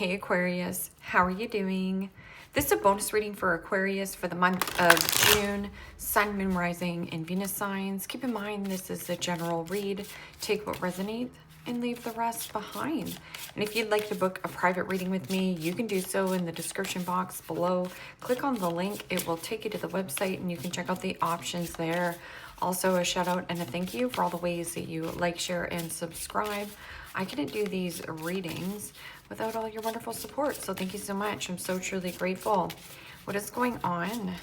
Hey Aquarius, how are you doing? This is a bonus reading for Aquarius for the month of June, Sun, Moon, Rising, and Venus signs. Keep in mind this is a general read. Take what resonates and leave the rest behind. And if you'd like to book a private reading with me, you can do so in the description box below. Click on the link. It will take you to the website and you can check out the options there. Also, a shout out and a thank you for all the ways that you like, share, and subscribe. I couldn't do these readings without all your wonderful support, so thank you so much. I'm so truly grateful. What is going on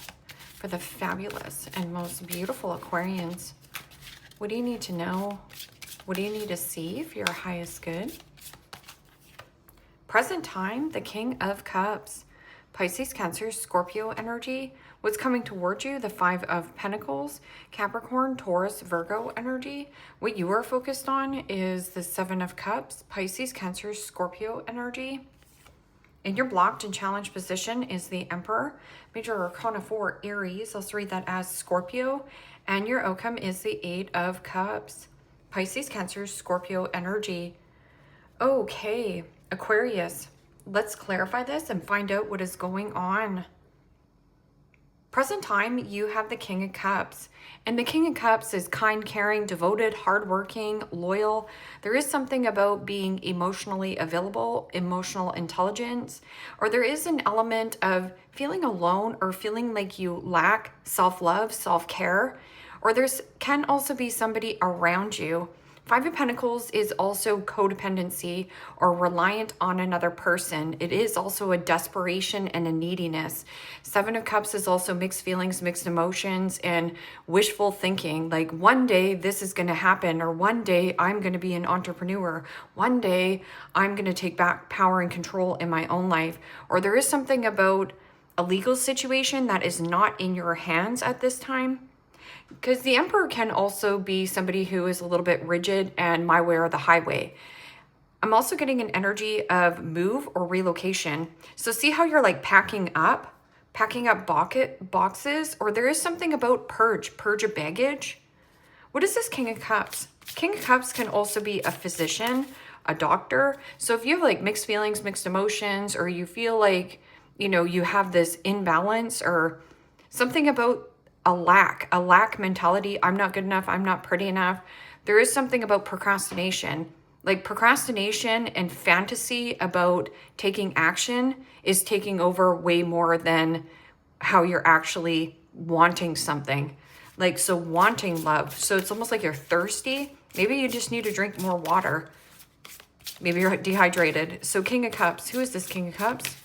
for the fabulous and most beautiful Aquarians? What do you need to know? What do you need to see for your highest good? Present time, the King of Cups. Pisces, Cancer, Scorpio energy. What's coming towards you? The Five of Pentacles. Capricorn, Taurus, Virgo energy. What you are focused on is the Seven of Cups. Pisces, Cancer, Scorpio energy. In your blocked and challenged position is the Emperor. Major Arcana 4, Aries. Let's read that as Scorpio. And your outcome is the Eight of Cups. Pisces, Cancer, Scorpio energy. Okay, Aquarius. Let's clarify this and find out what is going on. Present time, you have the King of Cups. And the King of Cups is kind, caring, devoted, hardworking, loyal. There is something about being emotionally available, emotional intelligence, or there is an element of feeling alone or feeling like you lack self-love, self-care, or there's can also be somebody around you. Five of Pentacles is also codependency or reliant on another person. It is also a desperation and a neediness. Seven of Cups is also mixed feelings, mixed emotions, and wishful thinking. Like one day this is going to happen, or one day I'm going to be an entrepreneur. One day I'm going to take back power and control in my own life. Or there is something about a legal situation that is not in your hands at this time. Because the Emperor can also be somebody who is a little bit rigid and my way or the highway. I'm also getting an energy of move or relocation. So see how you're like packing up boxes, or there is something about purge of baggage. What is this King of Cups? King of Cups can also be a physician, a doctor. So if you have like mixed feelings, mixed emotions, or you feel like, you know, you have this imbalance or something about a lack mentality. I'm not good enough. I'm not pretty enough. There is something about procrastination. Like procrastination and fantasy about taking action is taking over way more than how you're actually wanting something. Like, so wanting love. So it's almost like you're thirsty. Maybe you just need to drink more water. Maybe you're dehydrated. So King of Cups. Who is this King of Cups?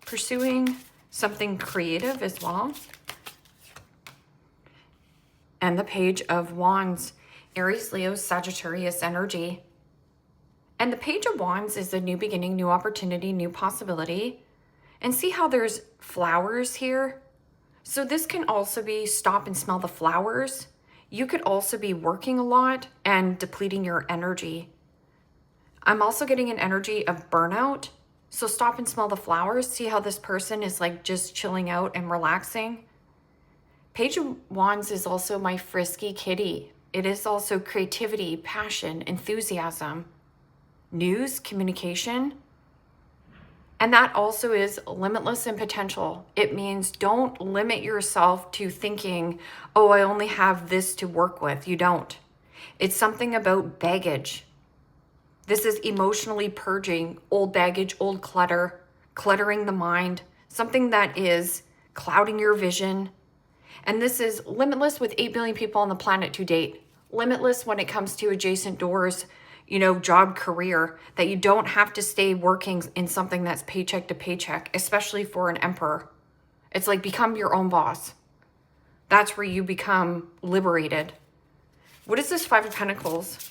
Pursuing something creative as well. And the Page of Wands, Aries, Leo, Sagittarius energy. And the Page of Wands is a new beginning, new opportunity, new possibility. And see how there's flowers here? So this can also be stop and smell the flowers. You could also be working a lot and depleting your energy. I'm also getting an energy of burnout. So stop and smell the flowers. See how this person is like just chilling out and relaxing. Page of Wands is also my frisky kitty. It is also creativity, passion, enthusiasm, news, communication. And that also is limitless in potential. It means don't limit yourself to thinking, oh, I only have this to work with. You don't. It's something about baggage. This is emotionally purging old baggage, old clutter, cluttering the mind, something that is clouding your vision. And this is limitless with 8 billion people on the planet to date. Limitless when it comes to adjacent doors, you know, job, career, that you don't have to stay working in something that's paycheck to paycheck, especially for an Emperor. It's like become your own boss. That's where you become liberated. What is this Five of Pentacles?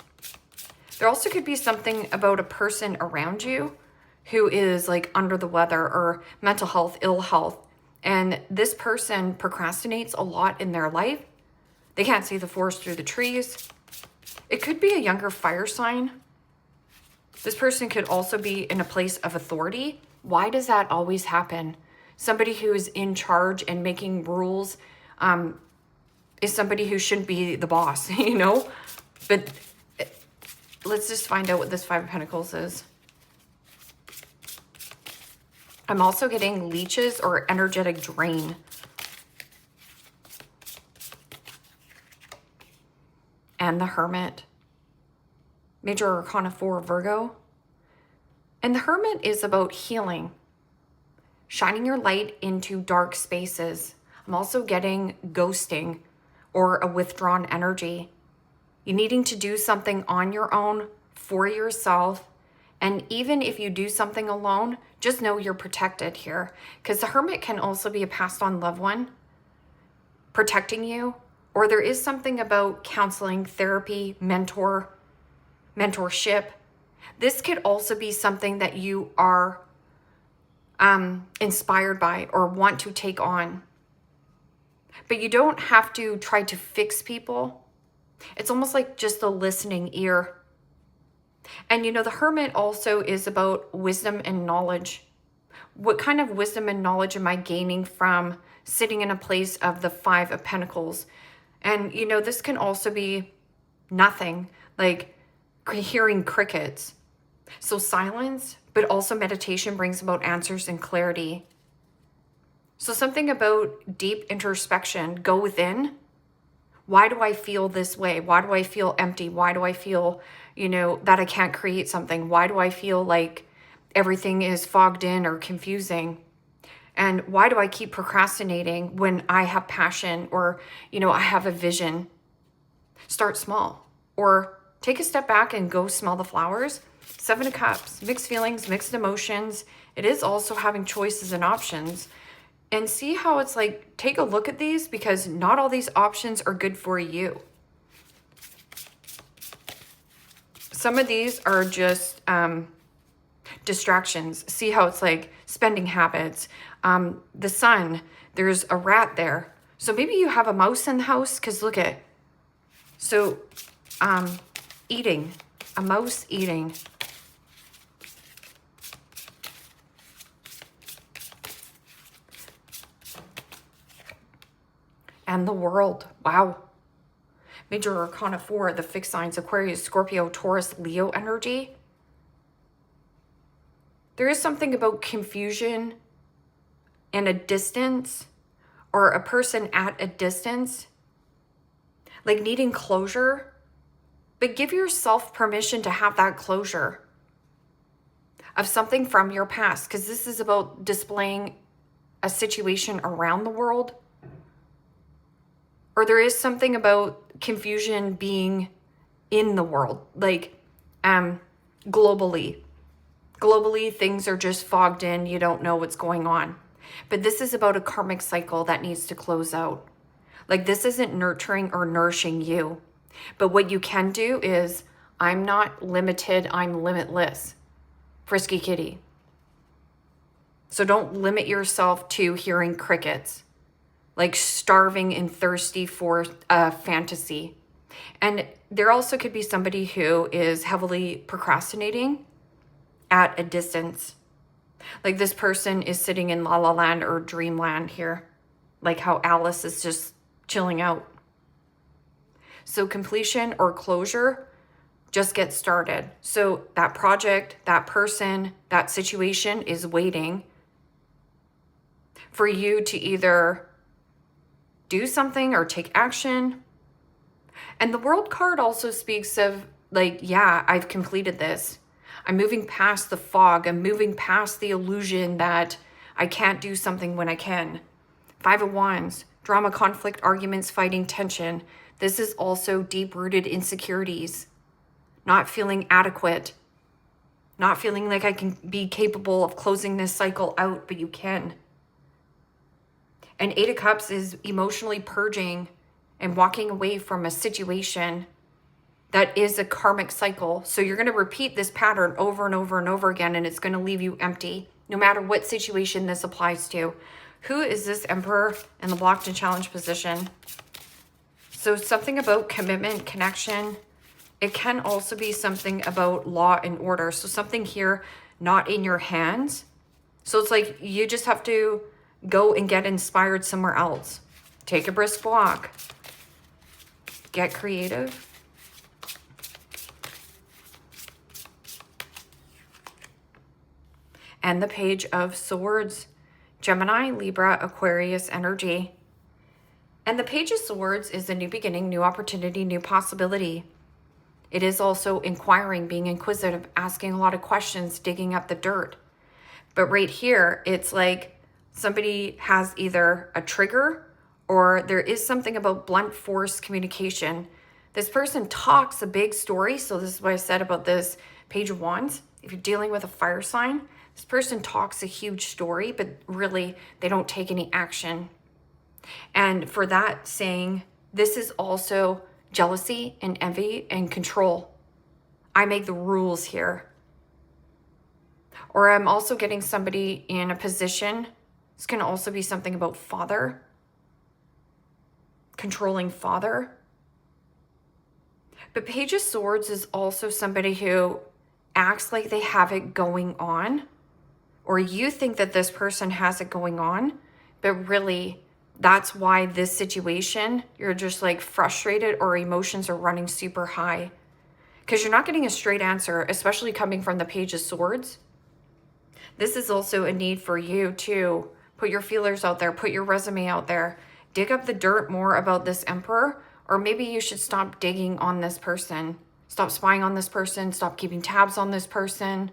There also could be something about a person around you who is like under the weather or mental health, ill health. And this person procrastinates a lot in their life. They can't see the forest through the trees. It could be a younger fire sign. This person could also be in a place of authority. Why does that always happen? Somebody who is in charge and making rules is somebody who shouldn't be the boss, you know? But let's just find out what this Five of Pentacles is. I'm also getting leeches or energetic drain. And the Hermit. Major Arcana 4, Virgo. And the Hermit is about healing. Shining your light into dark spaces. I'm also getting ghosting or a withdrawn energy. You needing to do something on your own for yourself. And even if you do something alone, just know you're protected here. Because the Hermit can also be a passed on loved one protecting you. Or there is something about counseling, therapy, mentorship. This could also be something that you are inspired by or want to take on. But you don't have to try to fix people. It's almost like just a listening ear. And you know, the Hermit also is about wisdom and knowledge. What kind of wisdom and knowledge am I gaining from sitting in a place of the Five of Pentacles? And you know, this can also be nothing, like hearing crickets. So silence, but also meditation brings about answers and clarity. So something about deep introspection, go within. Why do I feel this way? Why do I feel empty? Why do I feel, you know, that I can't create something? Why do I feel like everything is fogged in or confusing? And why do I keep procrastinating when I have passion or, you know, I have a vision? Start small or take a step back and go smell the flowers. Seven of Cups, mixed feelings, mixed emotions. It is also having choices and options. And see how it's like, take a look at these because not all these options are good for you. Some of these are just distractions. See how it's like spending habits. The sun, there's a rat there. So maybe you have a mouse in the house because look at, so eating, a mouse eating. And the World. Wow. Major Arcana 4, the fixed signs, Aquarius, Scorpio, Taurus, Leo energy. There is something about confusion and a distance or a person at a distance, like needing closure, but give yourself permission to have that closure of something from your past, because this is about displaying a situation around the world. Or there is something about confusion being in the world, like globally. Globally, things are just fogged in. You don't know what's going on. But this is about a karmic cycle that needs to close out. Like this isn't nurturing or nourishing you. But what you can do is, I'm not limited, I'm limitless. Frisky kitty. So don't limit yourself to hearing crickets. Like starving and thirsty for a fantasy. And there also could be somebody who is heavily procrastinating at a distance. Like this person is sitting in La La Land or Dreamland here. Like how Alice is just chilling out. So completion or closure, just get started. So that project, that person, that situation is waiting for you to either do something or take action. And the World card also speaks of like, yeah, I've completed this. I'm moving past the fog. I'm moving past the illusion that I can't do something when I can. Five of Wands, drama, conflict, arguments, fighting, tension. This is also deep-rooted insecurities. Not feeling adequate. Not feeling like I can be capable of closing this cycle out, but you can. And Eight of Cups is emotionally purging and walking away from a situation that is a karmic cycle. So you're going to repeat this pattern over and over and over again, and it's going to leave you empty, no matter what situation this applies to. Who is this Emperor in the blocked and challenged position? So something about commitment, connection. It can also be something about law and order. So something here not in your hands. So it's like you just have to go and get inspired somewhere else. Take a brisk walk. Get creative. and the Page of Swords, Gemini, Libra, Aquarius energy. And the Page of Swords is a new beginning, new opportunity, new possibility. It is also inquiring, being inquisitive, asking a lot of questions, digging up the dirt. But right here, it's like somebody has either a trigger or there is something about blunt force communication. This person talks a big story. So this is what I said about this Page of Wands. If you're dealing with a fire sign, this person talks a huge story, but really they don't take any action. And for that saying, this is also jealousy and envy and control. I make the rules here. Or I'm also getting somebody in a position. This can also be something about father, controlling father. But Page of Swords is also somebody who acts like they have it going on, or you think that this person has it going on, but really that's why this situation, you're just like frustrated or emotions are running super high because you're not getting a straight answer, especially coming from the Page of Swords. This is also a need for you to put your feelers out there, put your resume out there, dig up the dirt more about this Emperor, or maybe you should stop digging on this person, stop spying on this person, stop keeping tabs on this person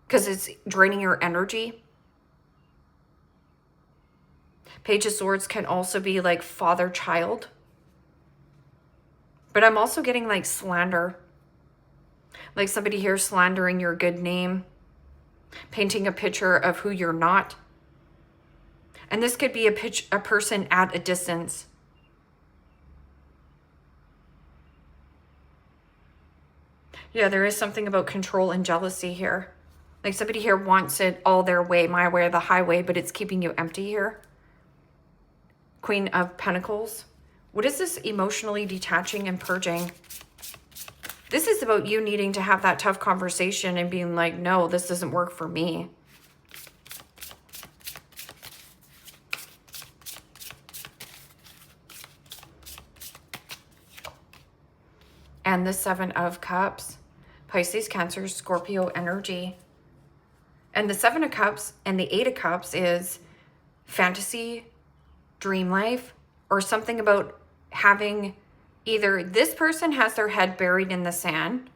because it's draining your energy. Page of Swords can also be like father-child. But I'm also getting like slander. Like somebody here slandering your good name, painting a picture of who you're not. And this could be a person at a distance. Yeah, there is something about control and jealousy here. Like somebody here wants it all their way, my way or the highway, but it's keeping you empty here. Queen of Pentacles. What is this emotionally detaching and purging? This is about you needing to have that tough conversation and being like, no, this doesn't work for me. And the Seven of Cups. Pisces, Cancer, Scorpio energy. And the Seven of Cups and the Eight of Cups is fantasy, dream life, or something about having either this person has their head buried in the sand,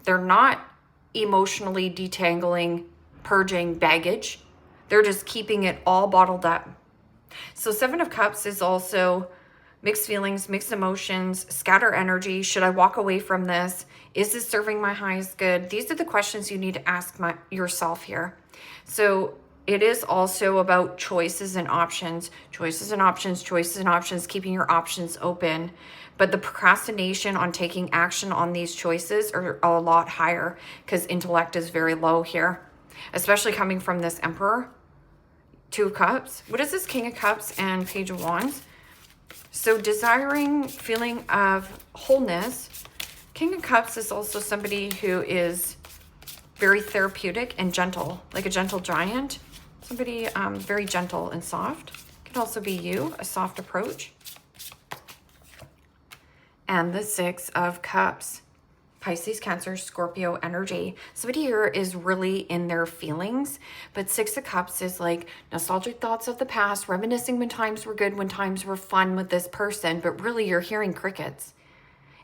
they're not emotionally detangling, purging baggage, they're just keeping it all bottled up. So Seven of Cups is also mixed feelings, mixed emotions, scatter energy. Should I walk away from this? Is this serving my highest good? These are the questions you need to ask yourself here. So it is also about choices and options, choices and options, choices and options, keeping your options open. But the procrastination on taking action on these choices are a lot higher because intellect is very low here, especially coming from this Emperor. Two of Cups. What is this King of Cups and Page of Wands? So desiring feeling of wholeness. King of Cups is also somebody who is very therapeutic and gentle, like a gentle giant. Somebody very gentle and soft. Could also be you, a soft approach. And the Six of Cups. Pisces, Cancer, Scorpio energy. Somebody here is really in their feelings, but Six of Cups is like nostalgic thoughts of the past, reminiscing when times were good, when times were fun with this person, but really you're hearing crickets.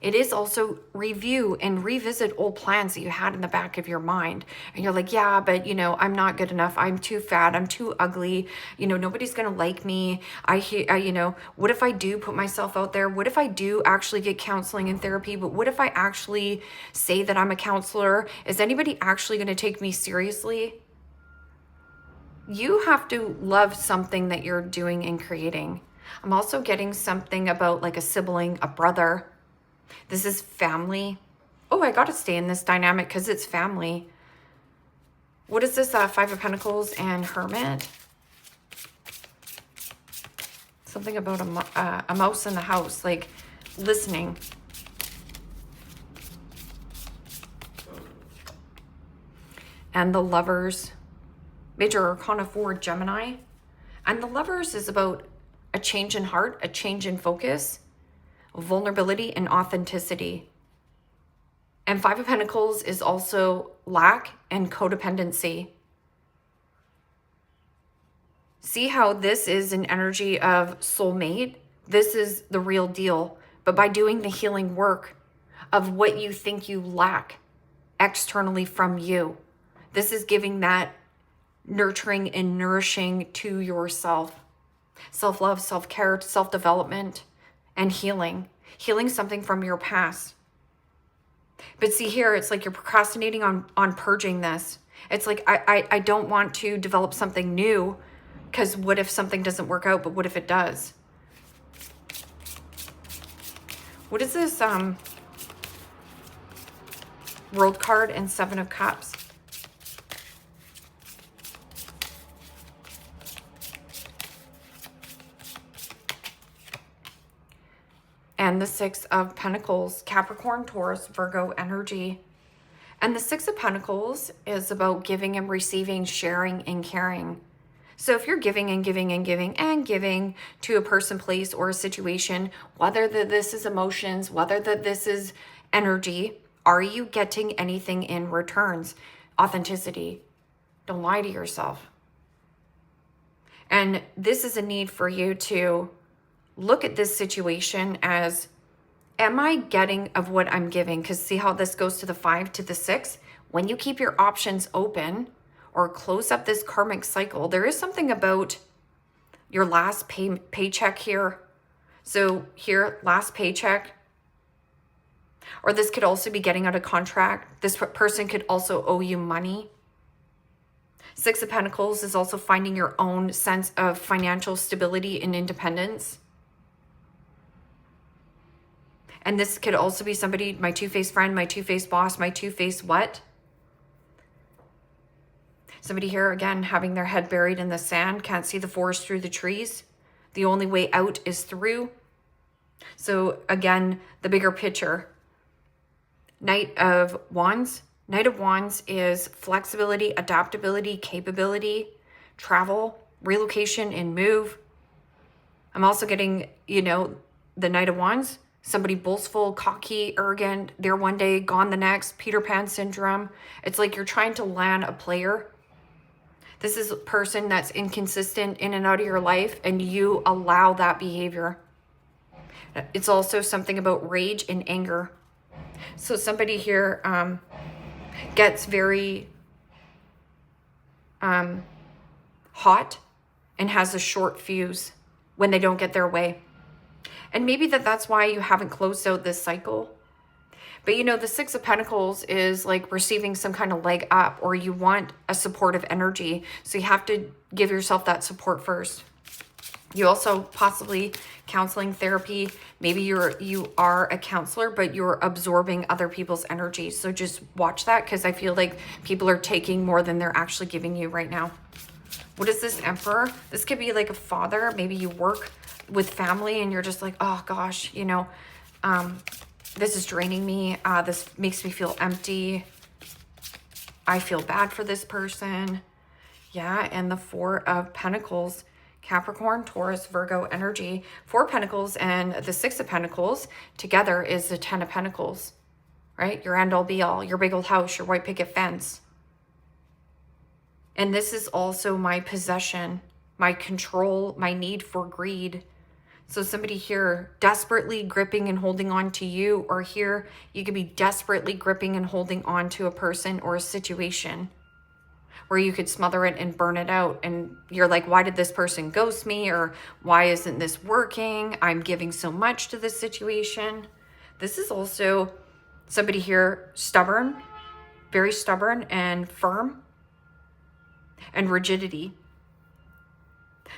It is also review and revisit old plans that you had in the back of your mind. And you're like, yeah, but I'm not good enough. I'm too fat. I'm too ugly. Nobody's going to like me. What if I do put myself out there? What if I do actually get counseling and therapy? But what if I actually say that I'm a counselor? Is anybody actually going to take me seriously? You have to love something that you're doing and creating. I'm also getting something about like a sibling, a brother. This is family. Oh, I got to stay in this dynamic because it's family. What is this? Five of Pentacles and Hermit. Something about a mouse in the house, like listening. And the Lovers. Major Arcana 4, Gemini. And the Lovers is about a change in heart, a change in focus, vulnerability and authenticity. And Five of Pentacles is also lack and codependency. See how this is an energy of soulmate? This is the real deal. But by doing the healing work of what you think you lack externally from you, this is giving that nurturing and nourishing to yourself. Self-love, self-care, self-development, and healing. Healing something from your past. But see here, it's like you're procrastinating on purging this. It's like, I don't want to develop something new because what if something doesn't work out, but what if it does? What is this World card and Seven of Cups? And the Six of Pentacles, Capricorn, Taurus, Virgo energy. And the Six of Pentacles is about giving and receiving, sharing and caring. So if you're giving and giving and giving and giving to a person, place, or a situation, whether this is emotions, whether this is energy, are you getting anything in returns? Authenticity. Don't lie to yourself. And this is a need for you to look at this situation as, am I getting of what I'm giving? Because see how this goes to the 5 to the 6? When you keep your options open or close up this karmic cycle, there is something about your last paycheck here. So here, last paycheck. Or this could also be getting out of contract. This person could also owe you money. Six of Pentacles is also finding your own sense of financial stability and independence. And this could also be somebody, my two-faced friend, my two-faced boss, my two-faced what? Somebody here, again, having their head buried in the sand, can't see the forest through the trees. The only way out is through. So again, the bigger picture. Knight of Wands. Knight of Wands is flexibility, adaptability, capability, travel, relocation, and move. I'm also getting, the Knight of Wands. Somebody boastful, cocky, arrogant, there one day, gone the next, Peter Pan syndrome. It's like you're trying to land a player. This is a person that's inconsistent in and out of your life, and you allow that behavior. It's also something about rage and anger. So somebody here gets very hot and has a short fuse when they don't get their way. And maybe that's why you haven't closed out this cycle. But the Six of Pentacles is like receiving some kind of leg up, or you want a supportive energy. So you have to give yourself that support first. You also possibly counseling, therapy. Maybe you are a counselor, but you're absorbing other people's energy. So just watch that, because I feel like people are taking more than they're actually giving you right now. What is this Emperor? This could be like a father. Maybe you work with family and you're just like, oh gosh, this is draining me. This makes me feel empty. I feel bad for this person. Yeah, and the Four of Pentacles, Capricorn, Taurus, Virgo energy. Four of Pentacles and the Six of Pentacles together is the Ten of Pentacles, right? Your end all be all, your big old house, your white picket fence. And this is also my possession, my control, my need for greed. So somebody here desperately gripping and holding on to you, or here you could be desperately gripping and holding on to a person or a situation where you could smother it and burn it out. And you're like, why did this person ghost me? Or why isn't this working? I'm giving so much to this situation. This is also somebody here stubborn, very stubborn and firm, and rigidity.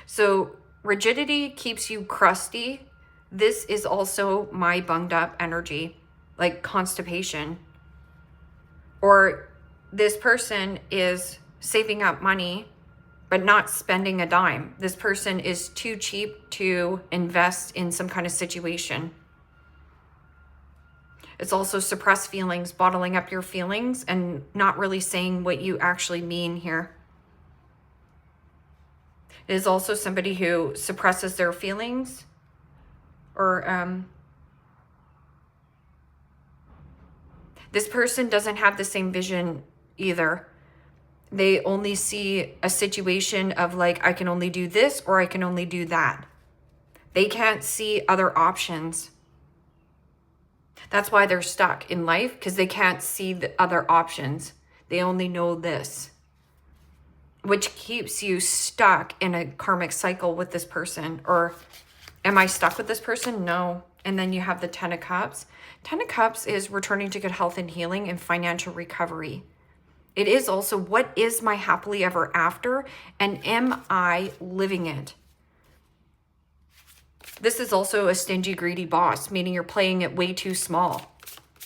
So rigidity keeps you crusty. This is also my bunged up energy, like constipation. Or this person is saving up money, but not spending a dime. This person is too cheap to invest in some kind of situation. It's also suppressed feelings, bottling up your feelings and not really saying what you actually mean here. It is also somebody who suppresses their feelings, or This person doesn't have the same vision either. They only see a situation of like, I can only do this or I can only do that. They can't see other options. That's why they're stuck in life, because they can't see the other options. They only know this, which keeps you stuck in a karmic cycle with this person. Or am I stuck with this person? No. And then you have the 10 of Cups. 10 of Cups is returning to good health and healing and financial recovery. It is also, what is my happily ever after? And am I living it? This is also a stingy, greedy boss, meaning you're playing it way too small.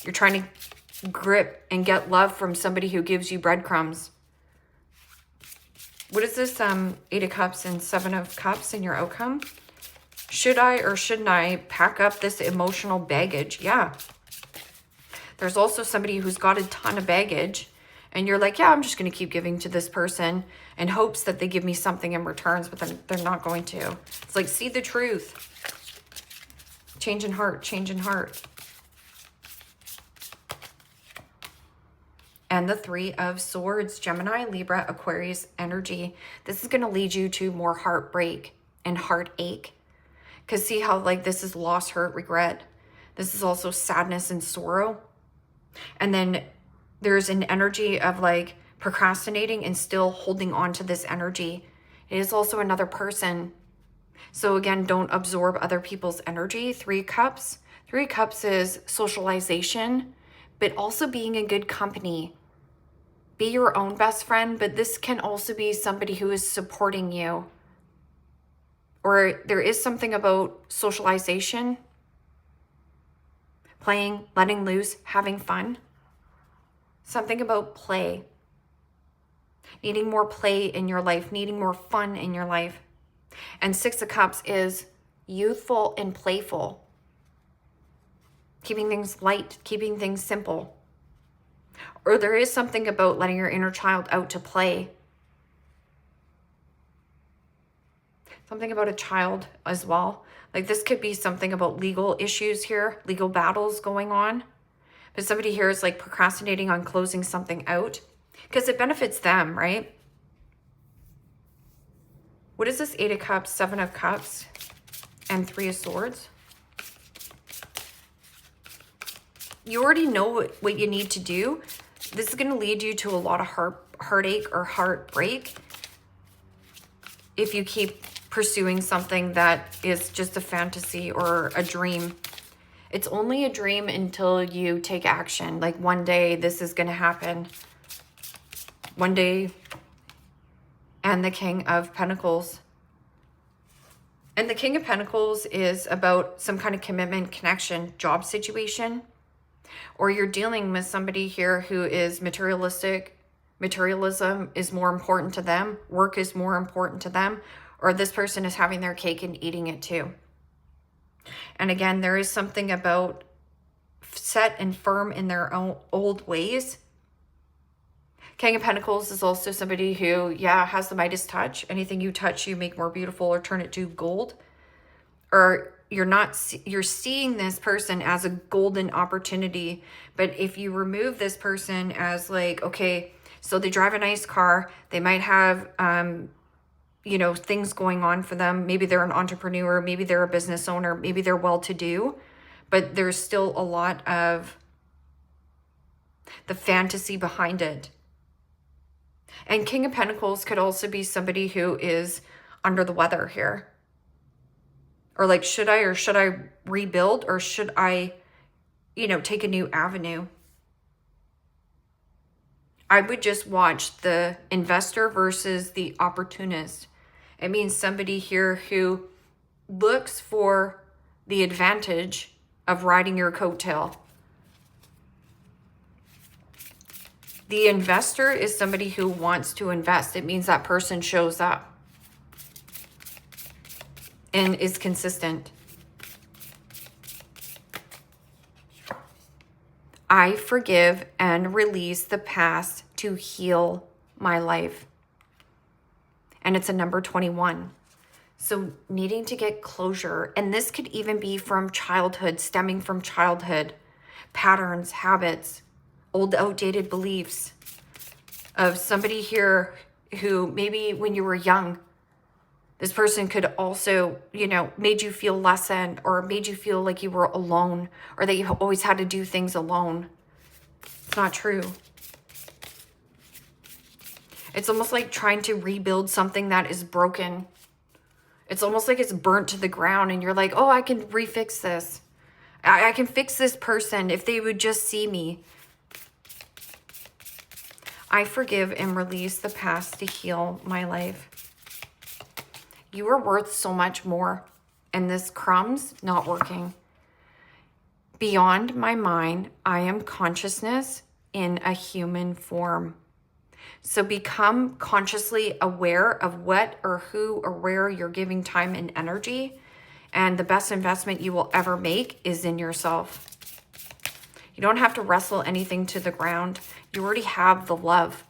You're trying to grip and get love from somebody who gives you breadcrumbs. What is this 8 of Cups and 7 of Cups in your outcome? Should I or shouldn't I pack up this emotional baggage? Yeah. There's also somebody who's got a ton of baggage, and you're like, yeah, I'm just going to keep giving to this person in hopes that they give me something in returns, but then they're not going to. It's like, see the truth. Change in heart, change in heart. And the 3 of Swords, Gemini, Libra, Aquarius energy. This is going to lead you to more heartbreak and heartache. Because see how like this is loss, hurt, regret. This is also sadness and sorrow. And then there's an energy of like procrastinating and still holding on to this energy. It is also another person. So again, don't absorb other people's energy. 3 Cups. 3 Cups is socialization, but also being in good company. Be your own best friend, but this can also be somebody who is supporting you. Or there is something about socialization, playing, letting loose, having fun. Something about play. Needing more play in your life, needing more fun in your life. And 6 of Cups is youthful and playful. Keeping things light, keeping things simple. Or there is something about letting your inner child out to play. Something about a child as well. Like this could be something about legal issues here, legal battles going on. But somebody here is like procrastinating on closing something out because it benefits them, right? What is this 8 of Cups, 7 of Cups, and 3 of Swords? You already know what you need to do. This is going to lead you to a lot of heartache or heartbreak if you keep pursuing something that is just a fantasy or a dream. It's only a dream until you take action. Like one day this is going to happen. One day. And the King of Pentacles. And the King of Pentacles is about some kind of commitment, connection, job situation. Or you're dealing with somebody here who is materialistic. Materialism is more important to them. Work is more important to them. Or this person is having their cake and eating it too. And again, there is something about set and firm in their own old ways. King of Pentacles is also somebody who, yeah, has the Midas touch. Anything you touch, you make more beautiful or turn it to gold. Or you're seeing this person as a golden opportunity. But if you remove this person as like, okay, so they drive a nice car, they might have, you know, things going on for them. Maybe they're an entrepreneur, maybe they're a business owner, maybe they're well-to-do, but there's still a lot of the fantasy behind it. And King of Pentacles could also be somebody who is under the weather here. Or like, should I rebuild, or should I, you know, take a new avenue? I would just watch the investor versus the opportunist. It means somebody here who looks for the advantage of riding your coattail. The investor is somebody who wants to invest. It means that person shows up and is consistent. I forgive and release the past to heal my life. And it's a number 21. So needing to get closure. And this could even be from childhood, stemming from childhood, patterns, habits, old outdated beliefs of somebody here who maybe when you were young, this person could also, you know, made you feel less than, or made you feel like you were alone, or that you always had to do things alone. It's not true. It's almost like trying to rebuild something that is broken. It's almost like it's burnt to the ground and you're like, oh, I can refix this. I can fix this person if they would just see me. I forgive and release the past to heal my life. You are worth so much more, and this crumb's not working. Beyond my mind, I am consciousness in a human form. So become consciously aware of what or who or where you're giving time and energy. And the best investment you will ever make is in yourself. You don't have to wrestle anything to the ground. You already have the love.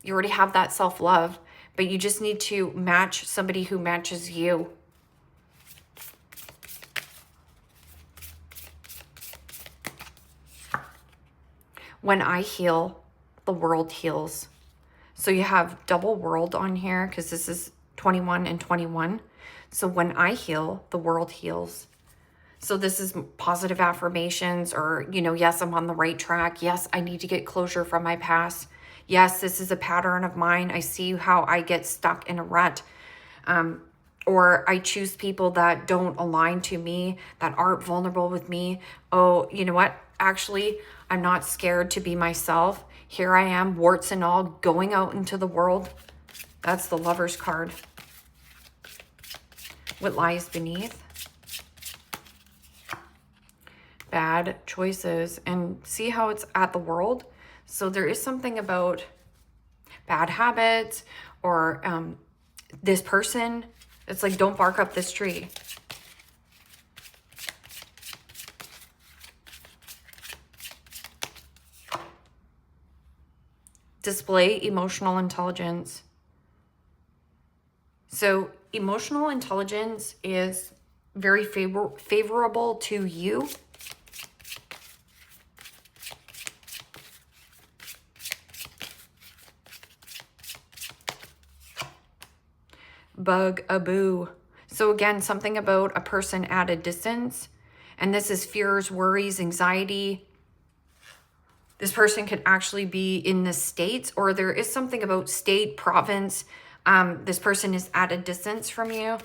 You already have that self-love, but you just need to match somebody who matches you. When I heal, the world heals. So you have double world on here because this is 21 and 21. So when I heal, the world heals. So this is positive affirmations, or, you know, yes, I'm on the right track. Yes, I need to get closure from my past. Yes, this is a pattern of mine. I see how I get stuck in a rut. Or I choose people that don't align to me, that aren't vulnerable with me. Oh, you know what? Actually, I'm not scared to be myself. Here I am, warts and all, going out into the world. That's the Lover's card. What lies beneath? Bad choices. And see how it's at the world? So there is something about bad habits, or this person. It's like, don't bark up this tree. Display emotional intelligence. So emotional intelligence is very favorable to you. Bug-a-boo. So again, something about a person at a distance. And this is fears, worries, anxiety. This person could actually be in the States, or there is something about state, province. This person is at a distance from you.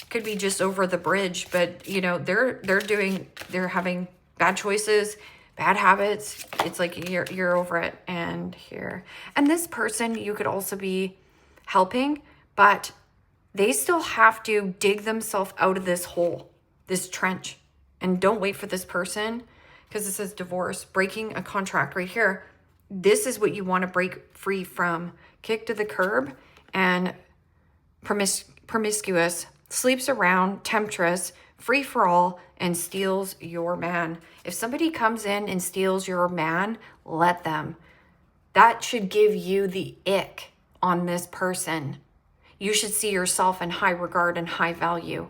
Could be just over the bridge, but you know, they're having bad choices, bad habits. It's like you're over it. And here. And this person you could also be helping, but they still have to dig themselves out of this hole, this trench. And don't wait for this person, because it says divorce, breaking a contract right here. This is what you want to break free from. Kick to the curb and promiscuous, sleeps around, temptress, free for all, and steals your man. If somebody comes in and steals your man, let them. That should give you the ick on this person. You should see yourself in high regard and high value.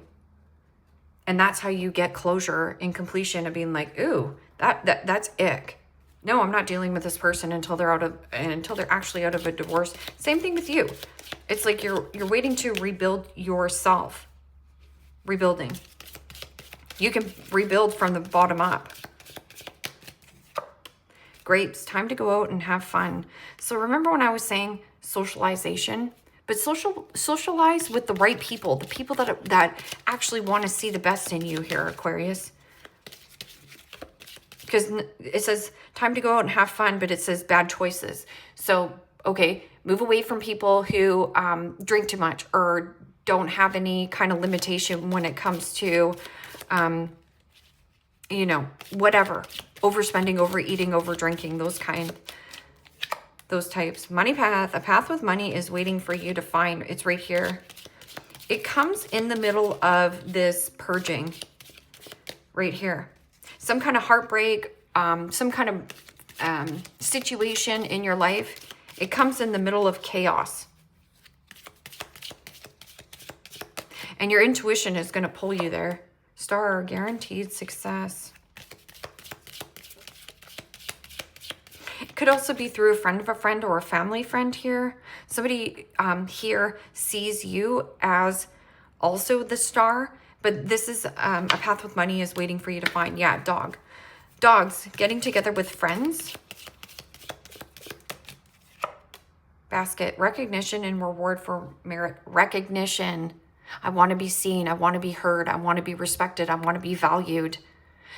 And that's how you get closure and completion of being like, ooh, that's ick. No, I'm not dealing with this person until they're actually out of a divorce. Same thing with you. It's like you're waiting to rebuild yourself. Rebuilding. You can rebuild from the bottom up. Grapes, time to go out and have fun. So remember when I was saying socialization? But socialize with the right people, the people that actually want to see the best in you here, Aquarius. Because it says time to go out and have fun, but it says bad choices. So, okay, move away from people who drink too much or don't have any kind of limitation when it comes to, you know, whatever. Overspending, overeating, overdrinking, those types. Money path. A path with money is waiting for you to find. It's right here. It comes in the middle of this purging. Right here. Some kind of heartbreak. Some kind of situation in your life. It comes in the middle of chaos. And your intuition is going to pull you there. Star, guaranteed success. Could also be through a friend of a friend or a family friend here. Somebody here sees you as also the star, but this is a path with money is waiting for you to find. Yeah, dog. Dogs, getting together with friends. Basket, recognition and reward for merit. Recognition. I want to be seen. I want to be heard. I want to be respected. I want to be valued.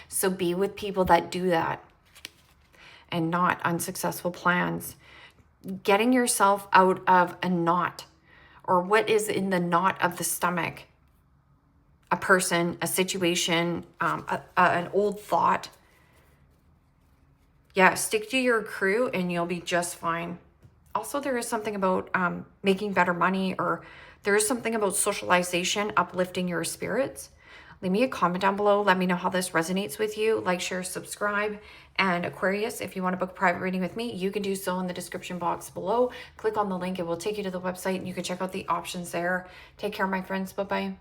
So be with people that do that and not unsuccessful plans. Getting yourself out of a knot, or what is in the knot of the stomach. A person, a situation, an old thought. Yeah, stick to your crew and you'll be just fine. Also, there is something about making better money, or there is something about socialization, uplifting your spirits. Leave me a comment down below. Let me know how this resonates with you. Like, share, subscribe. And Aquarius, if you want to book a private reading with me, you can do so in the description box below. Click on the link. It will take you to the website and you can check out the options there. Take care, my friends. Bye-bye.